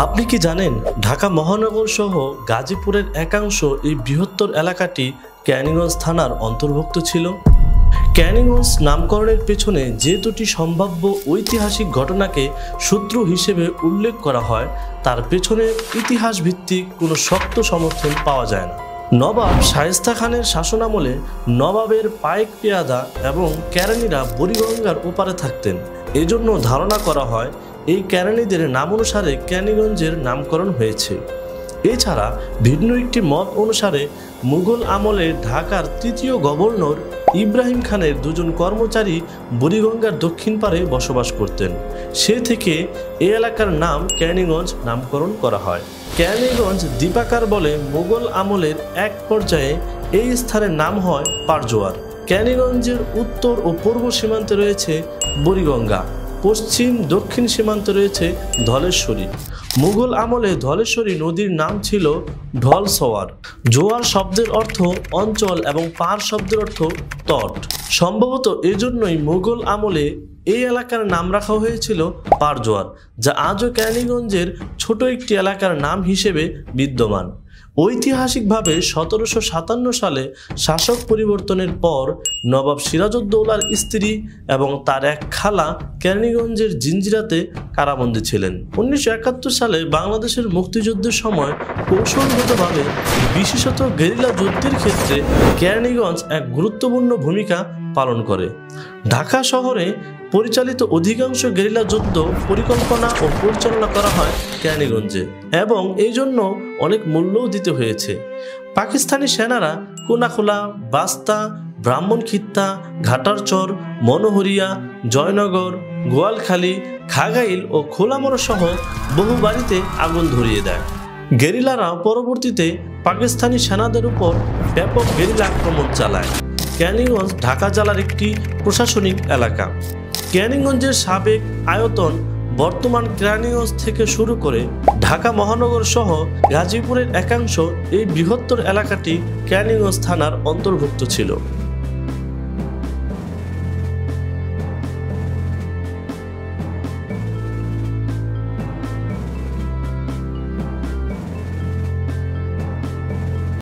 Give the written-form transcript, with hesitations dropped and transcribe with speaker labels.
Speaker 1: আপনি কি জানেন ঢাকা মহানগর সহ গাজীপুরের একাংশ এই বৃহত্তর এলাকাটি ক্যানিগঞ্জ থানার অন্তর্ভুক্ত ছিল। ক্যানিগঞ্জ নামকরণের পেছনে যে দুটি সম্ভাব্য ঐতিহাসিক ঘটনাকে সূত্র হিসেবে উল্লেখ করা হয় তার পেছনে ইতিহাস ভিত্তিক কোনো শক্ত সমর্থন পাওয়া যায় না। নবাব শায়েস্তা খানের শাসনামলে নবাবের পাইক পেয়াদা এবং কেরানিরা বুড়িগঙ্গার ওপারে থাকতেন। এজন্য ধারণা করা হয় এই কেরানিদের নাম অনুসারে ক্যানিগঞ্জের নামকরণ হয়েছে। এছাড়া ভিন্ন একটি মত অনুসারে মুঘল আমলে ঢাকার তৃতীয় গভর্নর ইব্রাহিম খানের দুজন কর্মচারী বুড়িগঙ্গার দক্ষিণ পারে বসবাস করতেন। সে থেকে এই এলাকার নাম ক্যানিগঞ্জ নামকরণ করা হয়। ক্যানিগঞ্জ দ্বীপাকার বলে মুঘল আমলের এক পর্যায়ে এই স্থানের নাম হয় পারজোয়ার। ক্যানিগঞ্জের উত্তর ও পূর্ব সীমান্তে রয়েছে বুড়িগঙ্গা, পশ্চিম দক্ষিণ সীমান্তে রয়েছে ধলেশ্বরী। মুঘল আমলে ধলেশ্বরী নদীর নাম ছিল ঢলসওয়ার। জোয়ার শব্দের অর্থ অঞ্চল এবং পার শব্দের অর্থ তট। সম্ভবত এজন্যই মুঘল আমলে এই এলাকার নাম রাখা হয়েছিল পারজোয়ার, যা আজও ক্যানিগঞ্জের ছোট একটি এলাকার নাম হিসেবে বিদ্যমান। ঐতিহাসিকভাবে 1757 সালে শাসক পরিবর্তনের পর নবাব সিরাজউদ্দৌলার স্ত্রী এবং তার এক খালা ক্যানিগঞ্জের জিঞ্জিরাতে কারাবন্দী ছিলেন। 1971 সালে বাংলাদেশের মুক্তিযুদ্ধের সময় কৌশলগতভাবে বিশেষত গেরিলা যুদ্ধের ক্ষেত্রে ক্যানিগঞ্জ এক গুরুত্বপূর্ণ ভূমিকা পালন করে। ঢাকা শহরে পরিচালিত অধিকাংশ গেরিলা যুদ্ধ পরিকল্পনা ও পরিচালনা করা হয় ক্যানিগঞ্জে এবং এই জন্য অনেক মূল্যও দিতে হয়েছে। পাকিস্তানি সেনারা কোনাখোলা, বাস্তা, ব্রাহ্মণখিত্তা, ঘাটারচর, মনোহরিয়া, জয়নগর, গোয়ালখালী, খাগাইল ও খোলামোড়া সহ বহু বাড়িতে আগুন ধরিয়ে দেয়। গেরিলারা পরবর্তীতে পাকিস্তানি সেনাদের উপর ব্যাপক গেরিলা আক্রমণ চালায়। ক্যানিগঞ্জ ঢাকা জেলার একটি প্রশাসনিক এলাকা। ক্যানিগঞ্জের সাবেক আয়তন বর্তমান ক্যানিগঞ্জ থেকে শুরু করে ঢাকা মহানগর সহ গাজীপুরের একাংশ এই বৃহত্তর এলাকাটি ক্যানিগঞ্জ থানার অন্তর্ভুক্ত ছিল।